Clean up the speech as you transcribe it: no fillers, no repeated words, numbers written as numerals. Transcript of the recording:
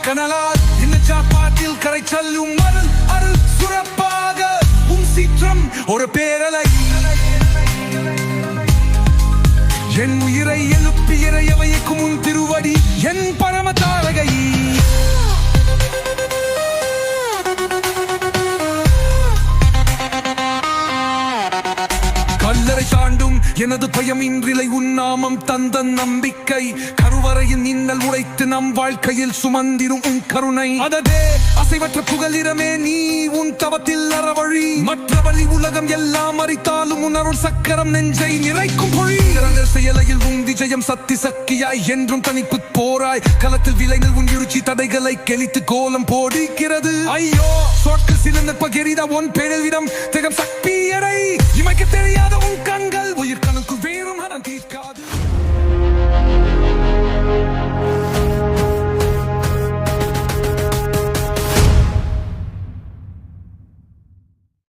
கனலால் இந்த சாப்பாட்டில் கரை செல்லும் அருள் சுரப்பாக சீற்றம் ஒரு பேரலை என் உயிரை எழுப்பி இறையவைக்கும் உன் திருவடி என் பரம தாரகை கல்லறை தாண்டும் எனது பயம் இன்றிலை உன்னாமம் தந்த நம்பிக்கை கருவறையின் இன்னல் உடைத்து நம் வாழ்க்கையில் சுமந்திரும் உன் கருணை அததே அசைவற்ற புகலிடமே நீ உன் தவத்தில் அறவழி மற்ற வழி உலகம் எல்லாம் அறித்தாலும் உன் அருள் சக்கரம் நெஞ்சை நிறைக்கும் பொழி செயலையில் உன் விஜயம் சக்தி சக்கியாய் என்றும் தனிப்பு போராய் களத்தில் விளைகள் உன் எழுச்சி தடைகளை கெளித்து கோலம் போடிக்கிறது ஐயோ சொற்கள் சிறந்த பகிரித உன் பெருவிடம் திகம் சக்தியரை இமைக்க தெரியாத உன் கண்கள் உயிர் கணக்கு வேறும் தீர்க்காது